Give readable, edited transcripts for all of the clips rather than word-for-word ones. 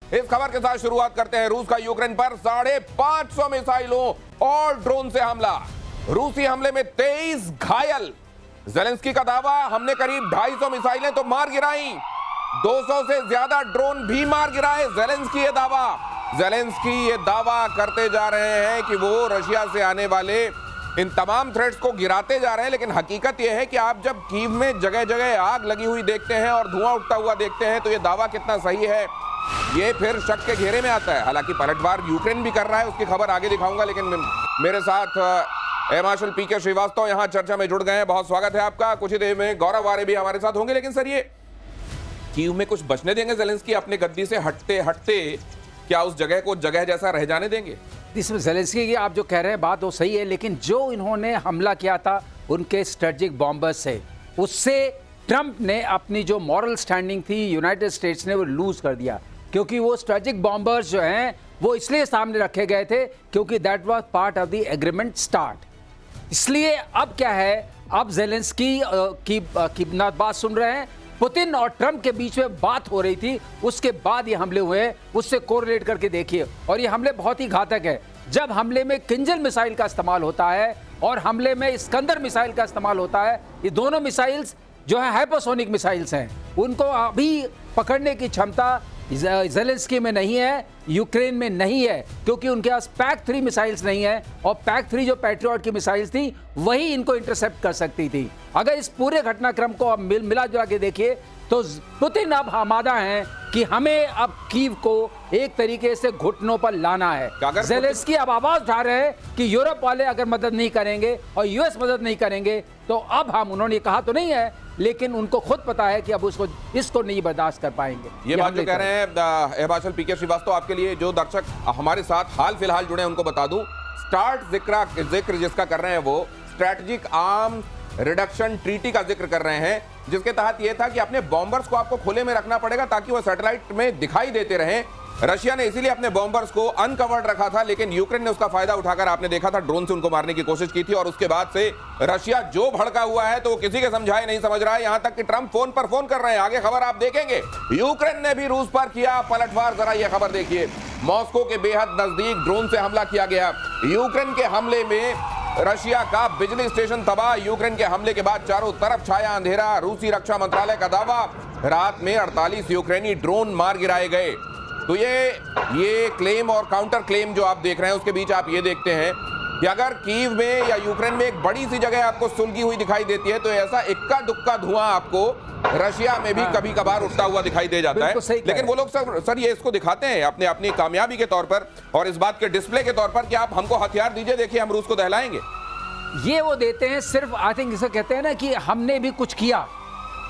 इस खबर के साथ शुरुआत करते हैं। रूस का यूक्रेन पर 550 मिसाइलों और ड्रोन से हमला। रूसी हमले में 23 घायल। ज़ेलेंस्की का दावा, हमने करीब 250 मिसाइलें तो मार गिराई, 200 से ज्यादा ड्रोन भी मार गिराए। ज़ेलेंस्की ये दावा करते जा रहे हैं कि वो रशिया से आने वाले इन तमाम थ्रेट्स को गिराते जा रहे हैं, लेकिन हकीकत यह है कि आप जब कीव में जगह जगह आग लगी हुई देखते हैं और धुआं उठता हुआ देखते हैं तो ये दावा कितना सही है, ये फिर शक के घेरे में आता है। हालांकि पलटवार यूक्रेन भी कर रहा है, उसकी खबर आगे दिखाऊंगा, लेकिन मेरे साथ एयर मार्शल पीके श्रीवास्तव यहां चर्चा में जुड़ गए हैं। बहुत स्वागत है आपका। कुछ ही देर में गौरव वारे भी हमारे साथ होंगे। लेकिन सर, ये कीव में कुछ बचने देंगे ज़ेलेंस्की अपने गद्दी से हटते हटते? क्या उस जगह को जगह जैसा रह जाने देंगे? इसमें ज़ेलेंस्की की आप जो कह रहे हैं बात वो सही है, लेकिन जो इन्होंने हमला किया था उनके स्ट्रेटेजिक बॉम्बर्स से, उससे ट्रंप ने अपनी जो मॉरल स्टैंडिंग थी यूनाइटेड स्टेट्स ने वो लूज कर दिया। क्योंकि वो स्ट्रेटेजिक बॉम्बर्स जो हैं वो इसलिए सामने रखे गए थे क्योंकि that was part of the agreement start. इसलिए अब क्या है, अब ज़ेलेंस्की की बात सुन रहे हैं। पुतिन और ट्रंप के बीच में बात हो रही थी, उसके बाद ये हमले हुए हैं, उससे कोरिलेट करके देखिए। और ये हमले बहुत ही घातक है। जब हमले में किंजल मिसाइल का इस्तेमाल होता है और हमले में इस्कंदर मिसाइल का इस्तेमाल होता है, ये दोनों मिसाइल्स जो है हाइपरसोनिक मिसाइल्स हैं, उनको अभी पकड़ने की क्षमता ज़ेलेंस्की में नहीं है, यूक्रेन में नहीं है, क्योंकि उनके पास PAC-3 मिसाइल्स नहीं है। और PAC-3 जो पैट्रियट की मिसाइल्स थी वही इनको इंटरसेप्ट कर सकती थी। अगर इस पूरे घटनाक्रम को अब मिला जुला के देखिए तो पुतिन अब आमादा हैं कि हमें अब कीव को एक तरीके से घुटनों पर लाना है। ज़ेलेंस्की अब आवाज उठा रहे हैं कि यूरोप वाले अगर मदद नहीं करेंगे और यूएस मदद नहीं करेंगे तो अब हम, उन्होंने कहा तो नहीं है, लेकिन उनको खुद पता है कि अब इसको नहीं बर्दाश्त कर पाएंगे। ये बात जो कह रहे हैं एयर मार्शल पीके श्रीवास्तव, आपके लिए जो दर्शक हमारे साथ हाल फिलहाल जुड़े हैं उनको बता दूं, जिक्र जिसका कर रहे हैं वो स्ट्रैटेजिक आर्म रिडक्शन ट्रीटी का जिक्र कर रहे हैं, जिसके तहत यह था कि अपने बॉम्बर्स को आपको खुले में रखना पड़ेगा ताकि वो सैटेलाइट में दिखाई देते रहें। रशिया ने इसीलिए अपने बॉम्बर्स को अनकवर्ड रखा था, लेकिन यूक्रेन ने उसका फायदा उठाकर, आपने देखा था, ड्रोन से उनको मारने की कोशिश की थी। और उसके बाद से रशिया जो भड़का हुआ है तो वो किसी के समझाए नहीं समझ रहा है, यहां तक कि ट्रंप फोन पर फोन कर रहे हैं। आगे खबर आप देखेंगे। यूक्रेन ने भी रूस पर किया पलटवार। जरा यह खबर देखिए। मॉस्को के बेहद नजदीक ड्रोन से हमला किया गया। यूक्रेन के हमले में रशिया का बिजली स्टेशन तबाह। यूक्रेन के हमले के बाद चारों तरफ छाया अंधेरा। रूसी रक्षा मंत्रालय का दावा, रात में 48 यूक्रेनी ड्रोन मार गिराए गए। तो ये क्लेम और काउंटर क्लेम जो आप देख रहे हैं उसके बीच आप ये देखते हैं कि अगर कीव में या यूक्रेन में एक बड़ी सी जगह आपको सुलगी हुई दिखाई देती है तो ऐसा इक्का दुक्का धुआं आपको रशिया में भी कभी कभार उठता हुआ दिखाई दे जाता है। लेकिन वो लोग सर ये इसको दिखाते हैं अपनी कामयाबी के तौर पर और इस बात के डिस्प्ले के तौर पर कि आप हमको हथियार दीजिए, देखिए हम रूस को दहलाएंगे। ये वो देते हैं सिर्फ, आई थिंक इसे कहते हैं ना कि हमने भी कुछ किया,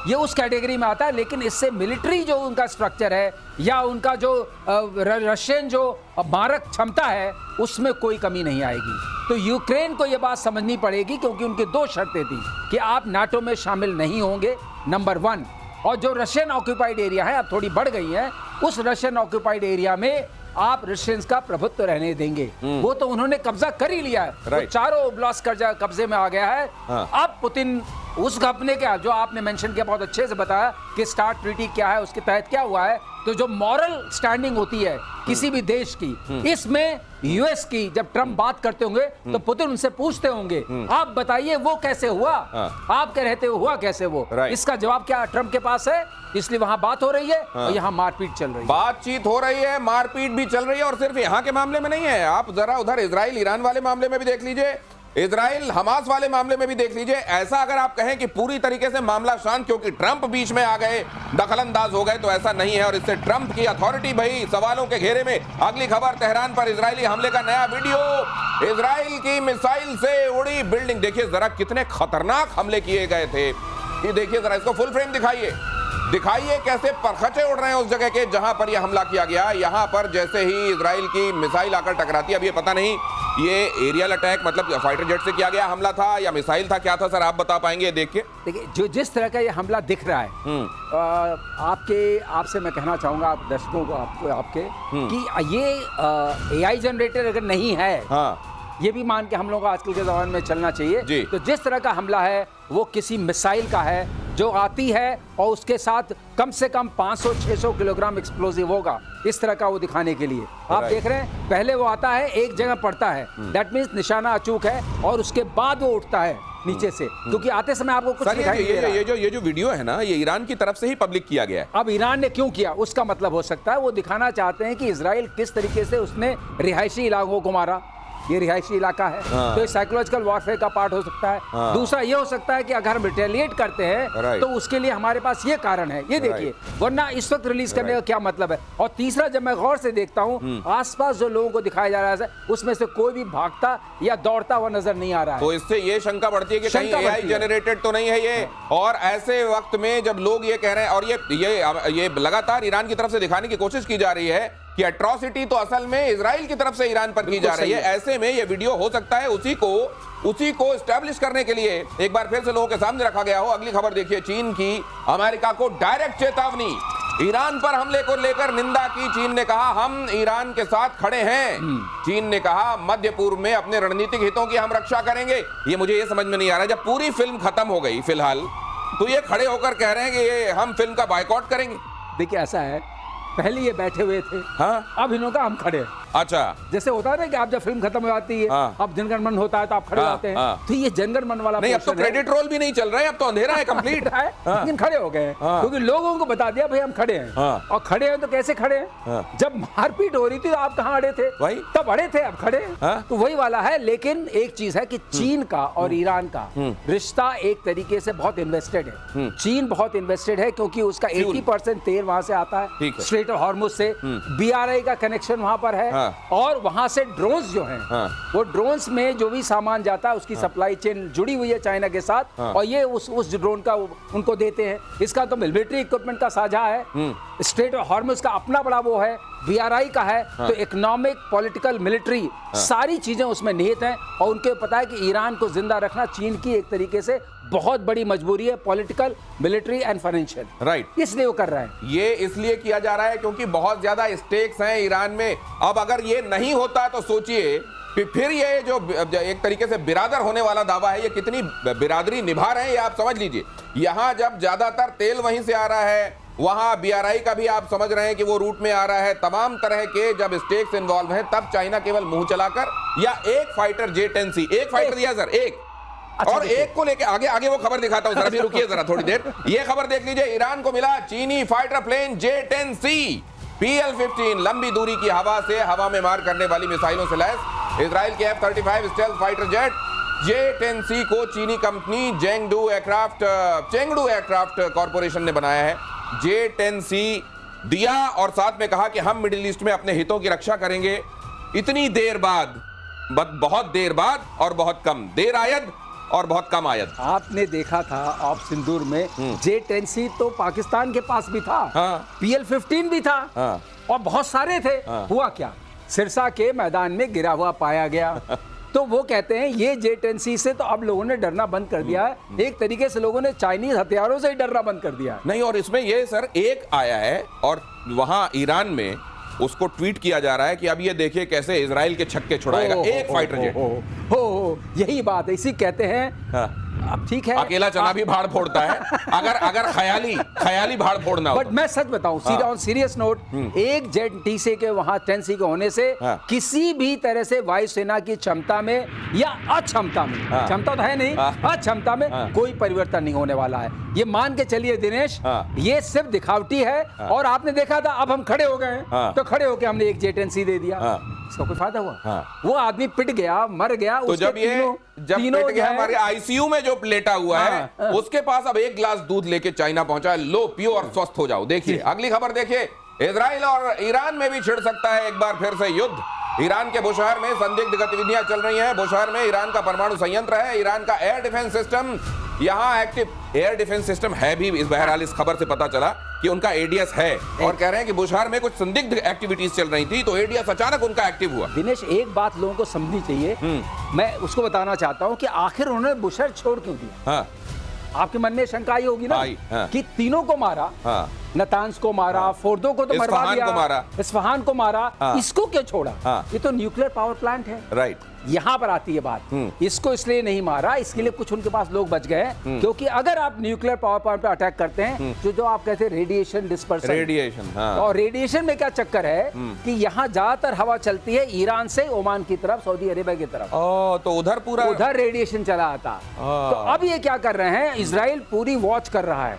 ये उस कैटेगरी में आता है। लेकिन इससे मिलिट्री जो उनका स्ट्रक्चर है या उनका जो रशियन जो मारक क्षमता है उसमें कोई कमी नहीं आएगी। तो यूक्रेन को यह बात समझनी पड़ेगी, क्योंकि उनकी 2 शर्तें थी कि आप नाटो में शामिल नहीं होंगे, नंबर 1, और जो रशियन ऑक्यूपाइड एरिया है अब थोड़ी बढ़ गई है, उस रशियन ऑक्यूपाइड एरिया में आप रशियंस का प्रभुत्व रहने देंगे। वो तो उन्होंने कब्जा कर ही लिया है, वो चारों ओब्लास्ट कब्जे में आ गया है। अब पुतिन उस घपने का जो आपने मेंशन किया, बहुत अच्छे से बताया कि स्टार्ट ट्रीटी क्या है, उसके तहत क्या हुआ है। तो जो मॉरल स्टैंडिंग होती है किसी भी देश की, इसमें यूएस की जब ट्रंप बात करते होंगे तो पुतिन उनसे पूछते होंगे, आप बताइए वो कैसे हुआ, आप कह रहे थे हुआ कैसे वो, इसका जवाब क्या ट्रंप के पास है। इसलिए वहां बात हो रही है और यहाँ मारपीट चल रही है, बातचीत हो रही है, मारपीट भी चल रही है। और सिर्फ यहाँ के मामले में नहीं है, आप जरा उधर इजराइल ईरान वाले मामले में भी देख लीजिए, इजराइल हमास वाले मामले में भी देख लीजिए। ऐसा अगर आप कहें कि पूरी तरीके से मामला शांत क्योंकि ट्रंप बीच में आ गए, दखलंदाज हो गए, तो ऐसा नहीं है। और इससे ट्रंप की अथॉरिटी भाई सवालों के घेरे में। अगली खबर, तेहरान पर इजरायली हमले का नया वीडियो। इजराइल की मिसाइल से उड़ी बिल्डिंग। देखिए जरा कितने खतरनाक हमले किए गए थे। ये देखिए जरा, इसको फुल फ्रेम दिखाइए कैसे परखचे उड़ रहे हैं उस जगह के जहां पर यह हमला किया गया। यहां पर जैसे ही इजराइल की मिसाइल आकर टकराती है, अब ये पता नहीं ये एरियल अटैक मतलब फाइटर जेट से किया गया हमला था या मिसाइल था, क्या था सर, आप बता पाएंगे देख के? देखिए जो जिस तरह का ये हमला दिख रहा है, आपसे मैं कहना चाहूंगा आप दर्शकों को आपके कि ये AI जनरेटर अगर नहीं है, ये भी मान के हम लोग को आजकल के जमाने में चलना चाहिए। तो जिस तरह का हमला है वो किसी मिसाइल का है जो आती है और उसके साथ कम से कम 500-600 किलोग्राम एक्सप्लोजिव होगा, इस तरह का वो दिखाने के लिए। आप देख रहे हैं पहले वो आता है, एक जगह पड़ता है, दैट मीन्स निशाना अचूक है, और उसके बाद वो उठता है नीचे से, क्योंकि आते समय आपको कुछ दिखाई नहीं दे रहा है। ये जो वीडियो है ना, ये ईरान की तरफ से ही पब्लिक किया गया है। अब ईरान ने क्यों किया, उसका मतलब हो सकता है वो दिखाना चाहते हैं कि इजराइल किस तरीके से उसने रिहायशी इलाकों को मारा, ये रिहायशी इलाका है, तो ये साइकोलॉजिकल वॉरफेयर का पार्ट हो सकता है। दूसरा ये हो सकता है कि अगर हम रिटेलिएट करते हैं तो उसके लिए हमारे पास ये कारण है, ये देखिए, वरना इस वक्त रिलीज करने का क्या मतलब है। और तीसरा, जब मैं गौर से देखता हूँ आसपास जो लोगों को दिखाया जा रहा है उसमें से कोई भी भागता या दौड़ता हुआ नजर नहीं आ रहा है। तो इससे ये शंका बढ़ती है कि कहीं AI जनरेटेड तो नहीं है ये। और ऐसे वक्त में जब लोग ये कह रहे हैं, और ये लगातार ईरान की तरफ से दिखाने की कोशिश की जा रही है कि एट्रॉसिटी तो असल में इजराइल की तरफ से ईरान पर की जा रही है, ऐसे में ये वीडियो हो सकता है उसी को एस्टैब्लिश करने के लिए एक बार फिर से लोगों के सामने रखा गया हो। अगली खबर देखिए, चीन की अमेरिका को डायरेक्ट चेतावनी, ईरान पर हमले को लेकर निंदा की चीन ने, कहा हम ईरान के साथ खड़े हैं। चीन ने कहा मध्य पूर्व में अपने रणनीतिक हितों की हम रक्षा करेंगे। ये मुझे ये समझ में नहीं आ रहा, जब पूरी फिल्म खत्म हो गई फिलहाल, तो ये खड़े होकर कह रहे हैं कि ये हम फिल्म का बायकॉट करेंगे। देखिए ऐसा है, पहले ये बैठे हुए थे, हाँ? अब इन्हों का हम खड़े हैं। अच्छा, जैसे होता है ना कि आप जब फिल्म खत्म हो जाती है, हाँ। अब जनगण मन होता है तो आप खड़े हाँ, जाते हैं, हाँ। तो ये जनगण मन वाला नहीं, अब तो क्रेडिट रोल भी नहीं चल रहा है, अब तो अंधेरा है कंप्लीट है, लेकिन खड़े हो गए, क्योंकि लोगों को बता दिया भाई हम खड़े हैं। हाँ। और खड़े हैं तो कैसे खड़े हैं, जब मारपीट हो रही थी तो आप कहाँ अड़े थे, वही तब अड़े थे, अब खड़े हैं। हाँ। तो वही वाला है। लेकिन एक चीज है कि चीन का और ईरान का रिश्ता एक तरीके से बहुत इन्वेस्टेड है। चीन बहुत इन्वेस्टेड है क्योंकि उसका 80% तेल वहां से आता है, स्ट्रेट ऑफ हॉर्मुज से, BRI का कनेक्शन वहां पर है, और वहां से ड्रोन्स जो हैं, वो ड्रोन्स में जो भी सामान जाता है उसकी सप्लाई चेन जुड़ी हुई है चाइना के साथ, और ये उस ड्रोन का उनको देते हैं। इसका तो मिलिट्री इक्विपमेंट का साझा है, स्ट्रेट ऑफ हॉर्मुज का अपना बड़ा वो है, BRI का है, तो इकोनॉमिक, पॉलिटिकल, मिलिट्री सारी चीजें उसमें निहित हैं। और उनको पता है कि ईरान को जिंदा रखना चीन की एक तरीके से बहुत बड़ी मजबूरी है, political, military and financial, right. इसलिए वो कर रहे हैं। ये इसलिए किया जा रहा है क्योंकि बहुत ज्यादा स्टेक्स हैं ईरान में। अब अगर ये नहीं होता तो सोचिए फिर ये जो एक तरीके से बिरादर होने वाला दावा है, ये कितनी बिरादरी निभा रहे हैं, ये आप समझ लीजिए। यहां जब ज्यादातर तेल वहीं से आ रहा है, वहां BRI का भी आप समझ रहे हैं कि वो रूट में आ रहा है, तमाम तरह के जब स्टेक्स इन्वॉल्व हैं, तब चाइना केवल मुंह चलाकर या एक फाइटर J-10C, एक फाइटर दिया सर, एक, और एक को लेके आगे वो खबर दिखाता हूं सर, अभी रुकिए जरा थोड़ी देर। ये खबर देख लीजिए, ईरान को मिला चीनी फाइटर प्लेन J-10C PL-15, लंबी दूरी की हवा से हवा में मार करने वाली मिसाइलों से लैस इजराइल के F-35 stealth fighter jet J-10C को चीनी कंपनी चेंगडू एयरक्राफ्ट कॉर्पोरेशन ने बनाया है। J-10C दिया और साथ में कहा कि हम मिडिल ईस्ट में अपने हितों की रक्षा करेंगे। इतनी देर बाद, बहुत देर बाद, और बहुत कम देर आयद और बहुत कम आयद। आपने देखा था ऑफ सिंदूर में J-10C तो पाकिस्तान के पास भी था, PL-15 भी था, और बहुत सारे थे। हुआ क्या, सिरसा के मैदान में गिरा हुआ पाया गया। तो वो कहते हैं ये J-10C से तो अब लोगों ने डरना बंद कर दिया है, एक तरीके से लोगों ने चाइनीज हथियारों से ही डरना बंद कर दिया है। नहीं, और इसमें ये सर एक आया है, और वहां ईरान में उसको ट्वीट किया जा रहा है कि अब ये देखिए कैसे इजराइल के छक्के छुड़ाएगा एक फाइटर जेट। यही बात है, इसी कहते हैं। अब ठीक है, अकेला चना भी भाड़ फोड़ता है, अगर ख्याली भाड़ फोड़ना हो। बट मैं सच बताऊं, ऑन सीरियस नोट, एक J-10C के वहां 10C के होने से किसी भी तरह से वायुसेना की क्षमता में या अक्षमता में, क्षमता तो है नहीं, अक्षमता में कोई परिवर्तन नहीं होने वाला है। ये मान के चलिए दिनेश, ये सिर्फ दिखावटी है। और आपने देखा था, अब हम खड़े हो गए, तो खड़े होकर हमने एक J-10C दे दिया, इसका कोई फायदा हुआ? वो आदमी पिट गया, मर गया। तो जब पिट गया, हमारे ICU में जो लेटा हुआ है, उसके पास अब एक ग्लास दूध लेके चाइना पहुंचा है, लो पियो और स्वस्थ हो जाओ। देखिए अगली खबर देखिए, इजराइल और ईरान में भी छिड़ सकता है एक बार फिर से युद्ध। ईरान के बुशहर में संदिग्ध गतिविधियां चल रही हैं। बुशहर में ईरान का परमाणु संयंत्र है, ईरान का एयर डिफेंस सिस्टम यहां एक्टिव, एयर डिफेंस सिस्टम है भी। इस बहरहाल इस खबर से पता चला कि उनका ADS है, और कह रहे हैं कि बुशहर में कुछ संदिग्ध एक्टिविटीज चल रही थी, तो ADS अचानक उनका एक्टिव हुआ। दिनेश, एक बात लोगों को समझनी चाहिए, मैं उसको बताना चाहता हूं कि आखिर उन्होंने बुशहर छोड़ क्यों दिया। आपके मन में शंका आई होगी ना कि तीनों को मारा, नतान्स को मारा, फोर्दो को तो मरवा इस्फहान दिया, को मारा। इस्फहान को मारा, हाँ। इसको क्यों छोड़ा? हाँ। ये तो न्यूक्लियर पावर प्लांट है। राइट। यहां पर आती है बात। इसको इसलिए नहीं मारा, इसके लिए कुछ उनके पास लोग बच गए हैं, क्योंकि अगर आप न्यूक्लियर पावर प्लांट पर अटैक करते हैं जो आप कहते हैं रेडिएशन डिस्पर्सन, रेडिएशन, हाँ। और रेडिएशन में क्या चक्कर है कि यहाँ ज्यादातर हवा चलती है ईरान से ओमान की तरफ, सऊदी अरेबिया की तरफ, तो उधर पूरा उधर रेडिएशन चला आता। तो अब ये क्या कर रहे हैं, इजराइल पूरी वॉच कर रहा है,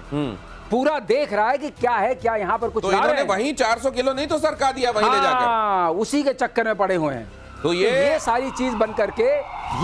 पूरा देख रहा है कि क्या है, क्या यहाँ पर कुछ तो ला रहे इन्होंने हैं। वहीं 400 किलो नहीं तो सरका दिया वहीं ले जाकर। हाँ, उसी के चक्कर में पड़े हुए हैं। तो ये सारी चीज बन करके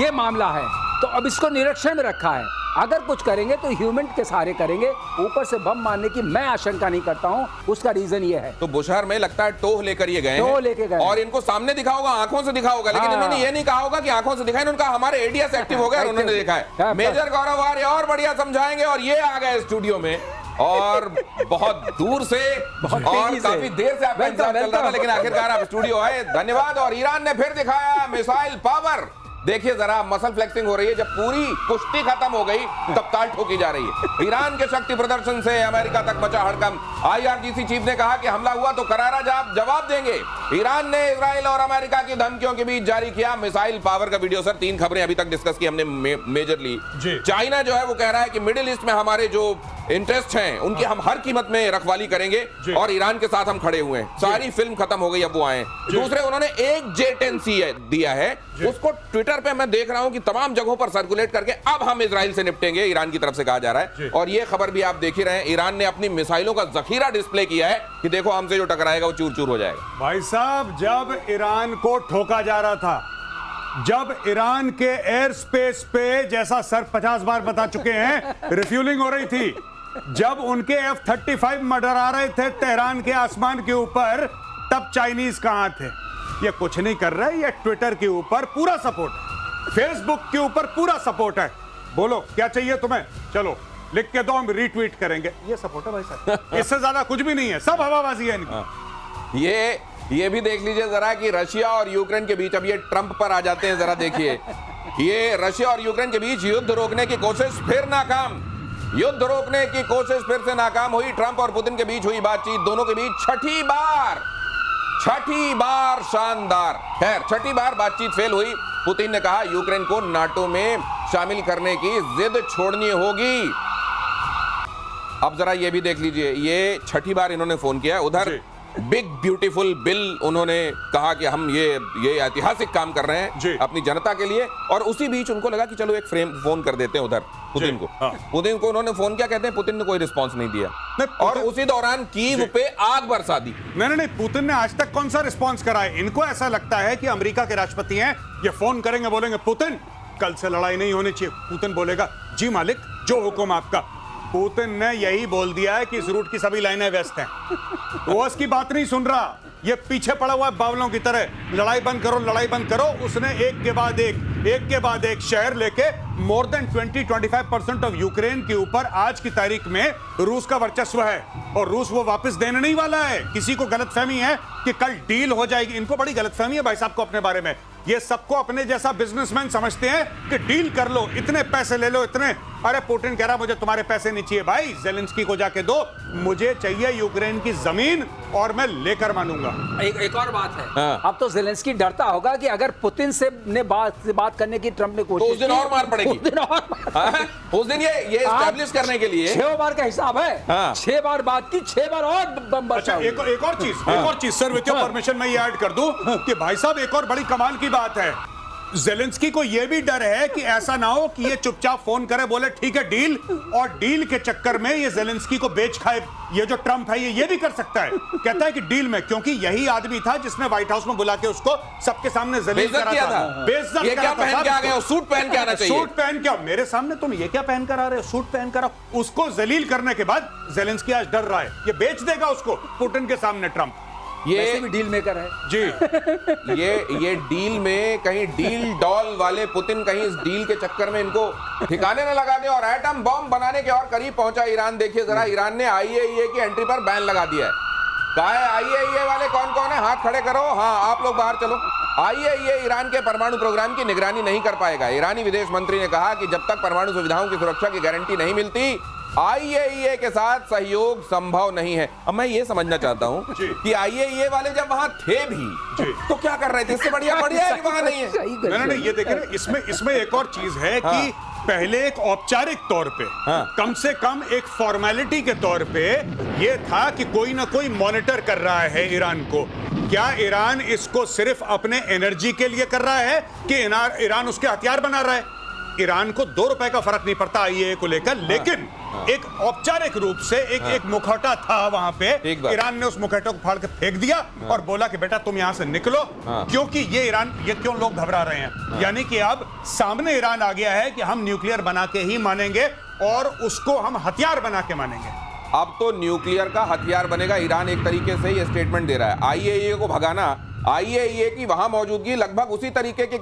ये मामला है। तो अब इसको निरीक्षण में रखा है, अगर कुछ करेंगे तो ह्यूमन के सहारे करेंगे, ऊपर से बम मारने की मैं आशंका नहीं करता हूं। उसका रीजन ये है, तो बुशहर में लगता है टोह लेकर ये गए टोह हैं। लेके गए और इनको सामने दिखा होगा, आंखों से दिखा होगा, लेकिन हाँ। इन्होंने ये नहीं कहा होगा कि आंखों से दिखाएं। उनका हमारे एडीएस एक्टिव हो गए और उन्होंने देखा है। मेजर गौरव आर्य और बढ़िया समझाएंगे, और ये आ गए स्टूडियो में, और बहुत दूर से और काफी देर से आपका इंतजार चल रहा था, लेकिन आखिरकार आप स्टूडियो आए, धन्यवाद। और ईरान ने फिर दिखाया मिसाइल पावर। देखिए जरा मसल फ्लेक्सिंग हो रही है, जब पूरी कुश्ती खत्म हो गई तब ताल ठोकी जा रही है। ईरान के शक्ति प्रदर्शन से अमेरिका तक मचा हड़कंप। आईआरजीसी चीफ ने कहा कि हमला हुआ तो करारा जवाब देंगे। ईरान ने इजराइल और अमेरिका की धमकियों के बीच जारी किया मिसाइल पावर का वीडियो। सर 3 खबरें अभी तक डिस्कस की हमने मेजरली। चाइना जो है वो कह रहा है कि मिडिल ईस्ट में हमारे जो इंटरेस्ट हैं उनकी हम हर कीमत में रखवाली करेंगे, और ईरान के साथ हम खड़े हुए हैं। सारी फिल्म खत्म हो गई, अब वो आए। दूसरे उन्होंने एक J-10C दिया है, उसको ट्विटर पे मैं देख रहा हूं कि तमाम जगहों पर सर्कुलेट करके अब हम इजराइल से निपटेंगे, ईरान की तरफ से कहा जा रहा है। और ये खबर भी आप देख ही रहे हैं, ईरान ने अपनी मिसाइलों का जखीरा डिस्प्ले किया है कि देखो हमसे जो टकराएगा वो चूर चूर हो जाएगा। भाई साहब, जब ईरान को ठोका जा रहा था, जब ईरान के एयर स्पेस पे, जैसा सर 50 बार बता चुके हैं, रिफ्यूलिंग हो रही थी, जब उनके F-35 मंडरा रहे थे तेहरान के आसमान के ऊपर, तब चाइनीज कहां थे? ये कुछ नहीं कर रहे। ये ट्विटर के ऊपर पूरा सपोर्ट है, फेसबुक के ऊपर पूरा सपोर्ट है। बोलो क्या चाहिए तुम्हें, चलो लिख के दो, हम रीट्वीट करेंगे। ये सपोर्ट है भाई साहब, इससे ज्यादा कुछ भी नहीं है, सब हवाबाजी है इनकी। ये भी देख लीजिए जरा कि रशिया और यूक्रेन के बीच, अब ये ट्रंप पर आ जाते हैं, जरा देखिए। ये रशिया और यूक्रेन के बीच युद्ध रोकने की कोशिश फिर नाकाम। युद्ध रोकने की कोशिश फिर से नाकाम हुई। ट्रंप और पुतिन के बीच हुई बातचीत, दोनों के बीच छठी बार शानदार, खैर छठी बार बातचीत फेल हुई। पुतिन ने कहा यूक्रेन को नाटो में शामिल करने की जिद छोड़नी होगी। अब जरा ये भी देख लीजिए, ये छठी बार इन्होंने फोन किया। उधर बिग ब्यूटीफुल बिल उन्होंने कहा कि हम ये ऐतिहासिक काम कर रहे हैं अपनी जनता के लिए, और उसी बीच उनको लगा कि चलो एक फोन कर देते हैं उधर पुतिन को। पुतिन को उन्होंने फोन किया, कहते हैं पुतिन ने कोई रिस्पांस नहीं दिया, और उसी दौरान कीव पे आग बरसा दी। नहीं, पुतिन ने आज तक कौन सा रिस्पांस करा है? इनको ऐसा लगता है कि अमेरिका के राष्ट्रपति हैं, ये फोन करेंगे, बोलेंगे पुतिन कल से लड़ाई नहीं होनी चाहिए। पुतिन बोलेगा जी मालिक, जो हुक्म आपका। पुतिन ने यही बोल दिया है कि इस रूट की सभी लाइनें व्यस्त हैं। वो उसकी बात नहीं सुन रहा, ये पीछे पड़ा हुआ है बावलों की तरह, लड़ाई बंद करो, लड़ाई बंद करो। उसने एक के बाद एक शहर लेके मोर देन 20-25% ऑफ यूक्रेन के ऊपर आज की तारीख में रूस का वर्चस्व है, और रूस वो वापस देने नहीं वाला है। किसी को गलतफहमी है कि कल डील हो जाएगी, इनको बड़ी गलतफहमी है भाई साहब को अपने बारे में। ये सबको अपने जैसा बिजनेसमैन समझते हैं कि डील कर लो, इतने पैसे ले लो, इतने। अरे पुतिन कह रहा मुझे तुम्हारे पैसे नहीं चाहिए भाई, जेलेंस्की को जाके दो, मुझे चाहिए यूक्रेन की जमीन, और मैं लेकर मानूंगा। एक और बात है, अब तो जेलेंस्की डरता होगा कि अगर पुतिन से बात करने की ट्रंप ने कोशिश तो उस दिन और मार पड़ेगी, उस दिन ये एस्टैब्लिश करने के लिए 6 बार का हिसाब है। 6 बार बात की, 6 बार और बम बचा। एक और चीज सर, विद योर परमिशन मैं ये ऐड कर दूं कि भाई साहब एक और बड़ी कमाल की बात है, जेलेंस्की को यह भी डर है कि ऐसा ना हो कि ये चुपचाप फोन करे, बोले ठीक है डील, और डील के चक्कर में ये जेलेंस्की को बेच खाए। ये जो ट्रंप है ये भी कर सकता है, कहता है कि डील में, क्योंकि यही आदमी था जिसने व्हाइट हाउस में बुला के उसको सबके सामने जलील करा था, बेइज्जत ये क्या पहन के आ गए हो? सूट पहन के आना चाहिए। सूट पहन के मेरे सामने तुम ये क्या पहन कर आ रहे हो? सूट पहन कर। उसको जलील करने के बाद जेलेंस्की आज डर रहा है, ये बेच देगा उसको पुतिन के सामने ट्रंप। ये भी डील मेकर है जी। ये डील में कहीं डील डॉल वाले पुतिन कहीं इस डील के चक्कर में इनको ठिकाने न लगा दे, और एटम बॉम्ब बनाने के और करीब पहुंचा ईरान। देखिए जरा, ईरान ने IAEA की एंट्री पर बैन लगा दिया है। कहा है IAEA वाले कौन कौन है, हाथ खड़े करो, हाँ आप लोग बाहर चलो। IAEA ईरान के परमाणु प्रोग्राम की निगरानी नहीं कर पाएगा। ईरानी विदेश मंत्री ने कहा कि जब तक परमाणु सुविधाओं की सुरक्षा की गारंटी नहीं मिलती आईएईए के साथ सहयोग संभव नहीं है। अब मैं ये समझना चाहता हूं जी। कि आईएईए वाले जब वहां थे भी जी। तो क्या कर रहे थे? इससे बढ़िया है कि वहां नहीं है। सही कर नहीं, ये देखिए ना, इसमें एक और चीज है कि पहले एक औपचारिक तौर पे, कम से कम एक फॉर्मेलिटी के तौर पे ये था कि कोई ना कोई मॉनिटर कर रहा है ईरान को। क्या ईरान इसको सिर्फ अपने एनर्जी के लिए कर रहा है कि ईरान उसके हथियार बना रहा है? ईरान को 2 रुपए का फर्क नहीं पड़ता आईएईए को लेकर, लेकिन एक औपचारिक रूप से एक मुखौटा था वहां पे। ईरान ने उस मुखौटे को फाड़ के फेंक दिया और बोला कि बेटा तुम यहां से निकलो, क्योंकि ये क्यों लोग घबरा रहे हैं। यानी कि अब सामने ईरान आ गया है कि हम न्यूक्लियर बना के ही मानेंगे और उसको हम हथियार बना के मानेंगे। अब तो न्यूक्लियर का हथियार बनेगा ईरान, एक तरीके से ये स्टेटमेंट दे रहा है। आईएईए को भगाना, आईएईए की वहां मौजूदगी लगभग उसी तरीके के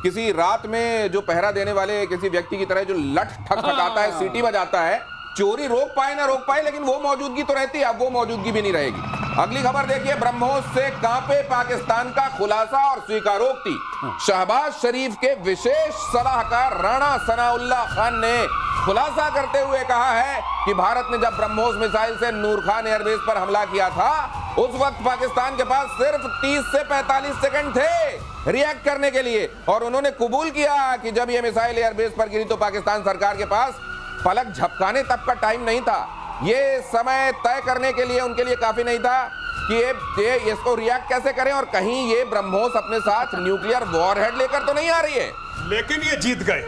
किसी रात में जो पहरा देने वाले किसी व्यक्ति की तरह जो लठ ठक ठकाता है, सीटी बजाता है, चोरी रोक पाए ना रोक पाए, लेकिन वो मौजूदगी तो रहती है। अब वो मौजूदगी भी नहीं रहेगी। अगली खबर देखिए, ब्रह्मोस से कांपे पाकिस्तान का खुलासा और स्वीकारोक्ति। शहबाज शरीफ के विशेष सलाहकार राणा सनाउल्लाह खान ने खुलासा करते हुए कहा है कि भारत ने जब ब्रह्मोस मिसाइल से नूर खान एयरबेस पर हमला किया था, उस वक्त पाकिस्तान के पास सिर्फ 30 से 45 सेकंड थे रिएक्ट करने के लिए, और उन्होंने कबूल किया कि जब यह मिसाइल एयरबेस पर गिरी तो पाकिस्तान सरकार के पास पलक झपकाने तक का टाइम नहीं था। ये समय तय करने के लिए उनके लिए काफी नहीं था कि ये इसको रिएक्ट कैसे करें, और कहीं ये ब्रह्मोस अपने साथ न्यूक्लियर वॉरहेड लेकर तो नहीं आ रही है। लेकिन ये जीत गए,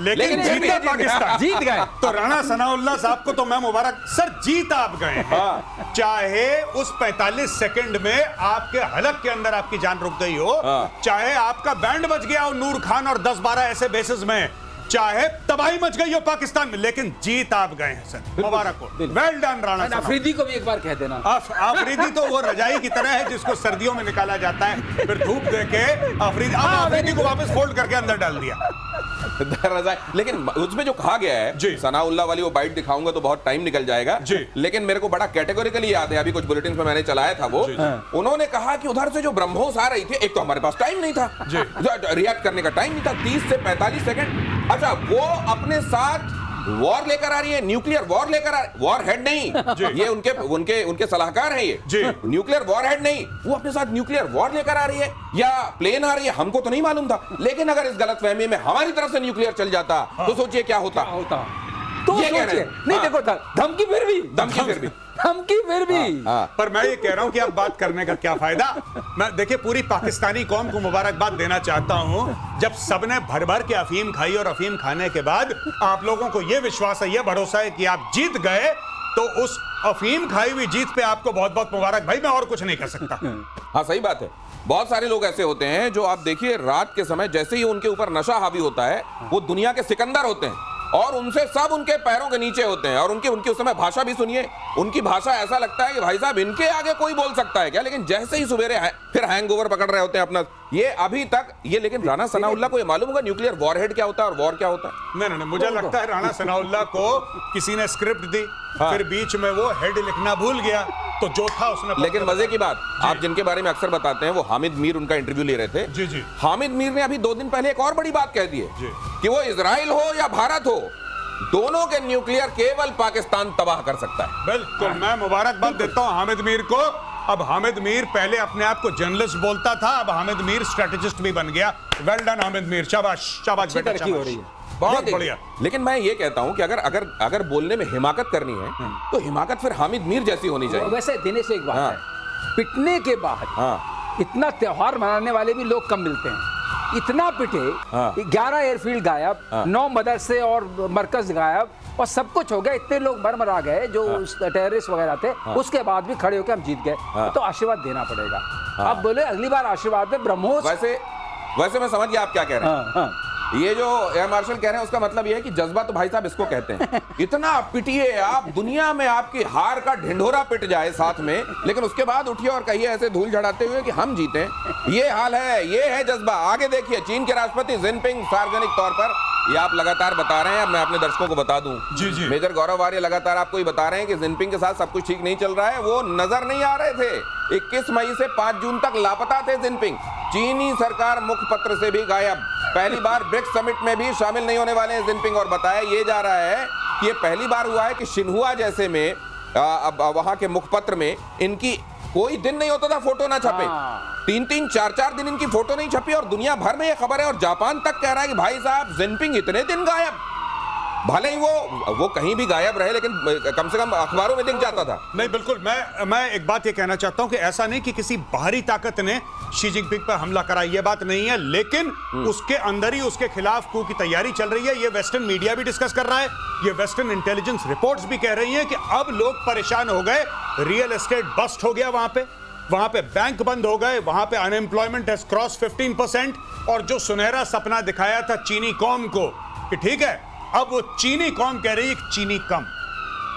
लेकिन जीत गए पाकिस्तान, जीत गए। तो राणा सनाउल्लाह साहब को तो मैं मुबारक, सर जीत आप गए हैं। चाहे उस 45 सेकंड में आपके हलक के अंदर आपकी जान रुक गई हो, चाहे आपका बैंड बज गया हो नूर खान और 10-12 ऐसे बेसिस में, चाहे तबाही मच गई हो पाकिस्तान में, लेकिन जीत आप गए हैं सर, मुबारक हो, वेल डन राणा। अफरीदी को भी एक बार कह देना। अफरीदी तो वो रजाई की तरह है जिसको सर्दियों में निकाला जाता है, फिर धूप देके अफरीदी को वापस फोल्ड करके अंदर डाल दिया। लेकिन उसमें जो कहा गया है, सनाउल्लाह वाली वो बाइट दिखाऊंगा तो बहुत टाइम निकल जाएगा, लेकिन मेरे को बड़ा कैटेगोरिकली याद है, अभी कुछ बुलेटिन में मैंने चलाया था वो। उन्होंने कहा कि उधर से जो ब्रह्मोस आ रही थी, एक तो हमारे पास टाइम नहीं था, रिएक्ट करने का टाइम नहीं था, 30 से 45 सेकंड। अच्छा, वो अपने साथ वॉर लेकर आ रही है, न्यूक्लियर वॉर लेकर आ रही है, वॉर हेड नहीं, ये उनके सलाहकार हैं, ये न्यूक्लियर वॉर हेड नहीं, वो अपने साथ न्यूक्लियर वॉर लेकर आ रही है या प्लेन आ रही है, हमको तो नहीं मालूम था। लेकिन अगर इस गलतफहमी में हमारी तरफ से न्यूक्लियर चल जाता तो सोचिए क्या होता। तो ये नहीं, देखो धमकी फिर भी पर मैं ये कह रहा हूं कि अब बात करने का क्या फायदा। मैं देखिए पूरी पाकिस्तानी कौम को मुबारकबाद देना चाहता हूं, जब सबने भर भर के अफीम खाई और अफीम खाने के बाद आप लोगों को यह विश्वास है, यह भरोसा है कि आप जीत गए, तो उस अफीम खाई हुई जीत पे आपको बहुत बहुत मुबारक भाई, मैं और कुछ नहीं कह सकता। हाँ सही बात है। बहुत सारे लोग ऐसे होते हैं जो आप देखिए रात के समय जैसे ही उनके ऊपर नशा हावी होता है, वो दुनिया के सिकंदर होते हैं और उनसे सब उनके पैरों के नीचे होते हैं, और उनकी उस समय भाषा भी सुनिए, उनकी भाषा ऐसा लगता है कि भाई साहब इनके आगे कोई बोल सकता है क्या। लेकिन जैसे ही सवेरे फिर हैंगओवर पकड़ रहे होते हैं अपना, ये अभी तक ये, लेकिन राणा सनाउल्लाह को ये मालूम होगा न्यूक्लियर वॉरहेड क्या होता है और वॉर क्या होता है। नहीं, मुझे लगता है राणा सनाउल्लाह को किसी ने स्क्रिप्ट दी, फिर बीच में वो हेड लिखना भूल गया, तो जो था उसने। लेकिन मजे की बात, आप जिनके बारे में अक्सर बताते हैं, वो हामिद मीर उनका इंटरव्यू ले रहे थे। जी। हामिद मीर ने अभी 2 दिन पहले एक और बड़ी बात कह दी है कि वो इजराइल हो या भारत हो, दोनों के न्यूक्लियर केवल पाकिस्तान तबाह कर सकता है। बिल्कुल, मैं मुबारकबाद देता हूं हामिद मीर को। अब हामिद मीर पहले अपने आप को जर्नलिस्ट बोलता था, अब हामिद मीर स्ट्रेटेजिस्ट भी बन गया। वेल डन हामिद मीर, शाबाश शाबाश बेटा, तरक्की हो रही है, बहुत बढ़िया। लेकिन मैं ये कहता हूं कि अगर बोलने में हिमाकत करनी है तो हिमाकत फिर हामिद मीर जैसी होनी चाहिए। वैसे दिनेश एक बात है, पिटने के बाद इतना त्योहार मनाने वाले भी लोग कम मिलते हैं। इतना पिटे, 11 एयरफील्ड गायब, 9 मदरसे और मरकज गायब, और सब कुछ हो गया, इतने लोग मर गए जो टेररिस्ट वगैरह थे, उसके बाद भी खड़े होकर हम जीत गए, तो आशीर्वाद देना पड़ेगा। अब बोले अगली बार आशीर्वाद में ब्रह्मोस। वैसे मैं समझ गया आप क्या कह रहे हैं। ये जो एयर मार्शल कह रहे हैं उसका मतलब ये है कि जज्बा तो भाई साहब इसको कहते हैं। इतना पिटिए आप, दुनिया में आपकी हार का ढिंढोरा पिट जाए साथ में, लेकिन उसके बाद उठिए और कहिए ऐसे धूल झड़ाते हुए कि हम जीते। ये हाल है, ये है जज्बा। आगे देखिए, चीन के राष्ट्रपति जिनपिंग सार्वजनिक तौर पर, ये आप लगातार बता रहे हैं, मैं अपने दर्शकों को बता दूं, जी। मेजर गौरव आर्य लगातार आपको ये बता रहे हैं कि जिनपिंग के साथ सब कुछ ठीक नहीं चल रहा है। वो नजर नहीं आ रहे थे। 21 मई से 5 जून तक लापता थे जिनपिंग। चीनी सरकार मुखपत्र से भी गायब। पहली बार ब्रिक्स समिट में भी शामिल नहीं होने वाले हैं जिनपिंग, और बताया ये जा रहा है कि ये पहली बार हुआ है कि शिन्हुआ जैसे में अब वहां के मुखपत्र में इनकी कोई दिन नहीं होता था फोटो ना छपे। 3-3 4-4 दिन इनकी फोटो नहीं छपी और दुनिया भर में ये खबर है और जापान तक कह रहा है कि भाई साहब जिनपिंग इतने दिन गायब। भले ही वो कहीं भी गायब रहे लेकिन कम से कम अखबारों में दिख जाता था। नहीं बिल्कुल, मैं एक बात ये कहना चाहता हूं कि ऐसा नहीं कि किसी बाहरी ताकत ने शी जिनपिंग पर हमला करा, ये बात नहीं है, लेकिन उसके अंदर ही उसके खिलाफ coup की तैयारी चल रही है। ये वेस्टर्न मीडिया भी डिस्कस कर रहा है, ये वेस्टर्न इंटेलिजेंस रिपोर्ट्स भी कह रही हैं कि अब लोग परेशान हो गए, रियल एस्टेट बस्ट हो गया वहां पे बैंक बंद हो गए, वहां पे अनएम्प्लॉयमेंट हैज क्रॉस 15% और जो सुनहरा सपना दिखाया था चीनी कौम को कि ठीक है अब वो चीनी कौम कह रही है कि चीनी कम,